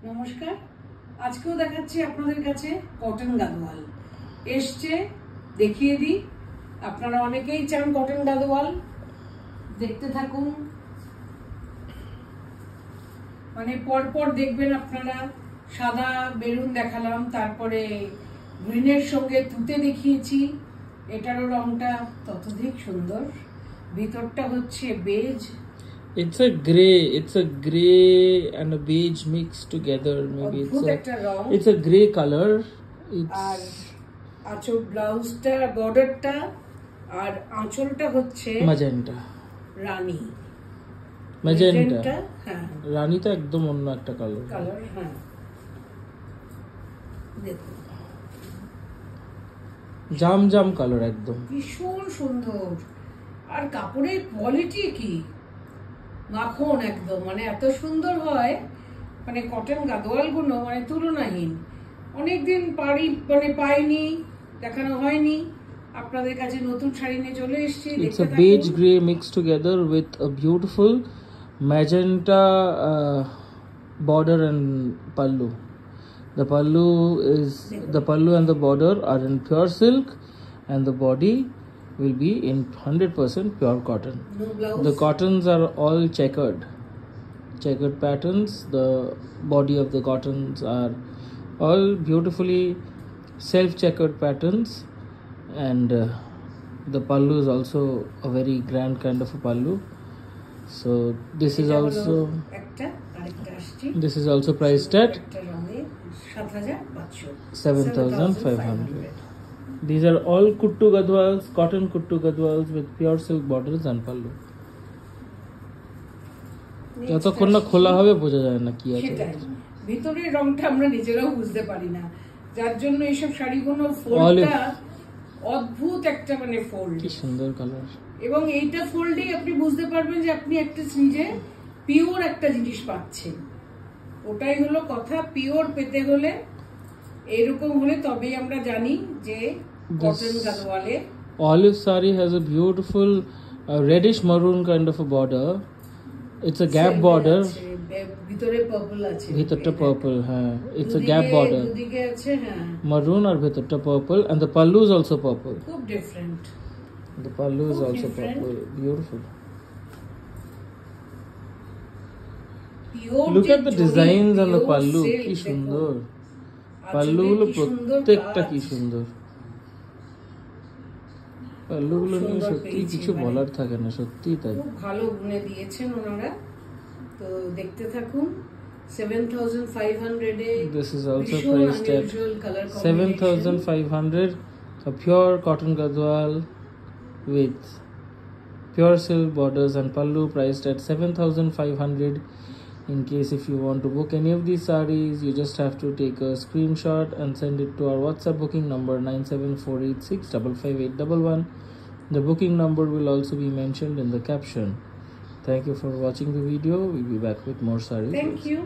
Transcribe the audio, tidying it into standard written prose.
নমস্কার, আজকেও দেখাচ্ছি আপনাদের কাছে কটন গাদোয়াল এসছে, দেখিয়ে দিই। আপনারা অনেকেই চান কটন গাদোয়াল, দেখতে থাকুন। মানে পরপর দেখবেন আপনারা। সাদা বেলুন দেখালাম, তারপরে গ্রিনের সঙ্গে তুতে দেখিয়েছি, এটারও রংটা ততোধিক সুন্দর। ভিতরটা হচ্ছে base. It's a gray and a beige mixed together. Maybe it's a gray color. আর আঁচল ব্লাউজটা বর্ডারটা আর আঁচলটা হচ্ছে ম্যাজেন্টা রানী। ম্যাজেন্টা হ্যাঁ, রানী তো একদম অন্য একটা কালার। হ্যাঁ, দেখুন জাম কালার, একদম ভীষণ সুন্দর। আর কাপড়ের কোয়ালিটি কি মাখন একদম, মানে এত সুন্দর হয়। মানে কটন গাদোয়াল গুলো মানে তুলনাহীন। অনেকদিন পাইনি, দেখানো হয়নি। আপনাদের কাছে নতুন শাড়ি নিয়ে চলে এসেছি। It's a beige gray mixed together with a beautiful magenta border and pallu. The pallu and the border are in pure silk, and the body will be in 100% pure cotton. No blouse. The cottons are all checkered patterns. The body of the cottons are all beautifully self-checkered patterns, and the pallu is also a very grand kind of a pallu. So this is also priced at 7,500. These are all kuttu gadwals, cotton kuttu gadwals with pure silk borders and pallu. যতক্ষণ না খোলা হবে বোঝা যায় না কি আছে ভিতরের রংটা, আমরা নিজেরাও বুঝতে পারি না। যার জন্য এইসব শাড়িগুলো ফোল্ডটা অদ্ভুত একটা, মানে ফোল্ড, কি সুন্দর কালার। এবং এইটা ফোল্ডেই আপনি বুঝতে পারবেন যে আপনি একটা নিজে পিওর একটা জিনিস পাচ্ছেন। ওটাই হলো কথা। পিওর পেতে হলে এরকম হলে তবেই আমরা জানি যে cotton গাদোয়ালে। Olive sari has a beautiful reddish maroon kind of a border. It's a gap border. ভিতরে পার্পল আছে, ভিতরটা purple, হ্যাঁ। It's a gap border. দুদিকে আছে, হ্যাঁ, maroon আর ভিতরটা purple, and the pallu is also purple. খুব different. The pallu is also purple. Beautiful. Look at the designs on the pallu. কি সুন্দর pallu গুলো, প্রত্যেকটা কি সুন্দর। pallu গুলো নিয়ে সত্যি কিছু বলার থাকে না, সত্যি তাই। খুব ভালো বুনে দিয়েছেন ওনারা। তো দেখতে থাকুন। 7,500 এ This is also priced at 7,500. A pure cotton gadwal with pure silk borders and pallu, priced at 7,500. In case if you want to book any of these sarees, you just have to take a screenshot and send it to our WhatsApp booking number 9748655811. The booking number will also be mentioned in the caption. Thank you for watching the video. We'll be back with more sarees. Thank you.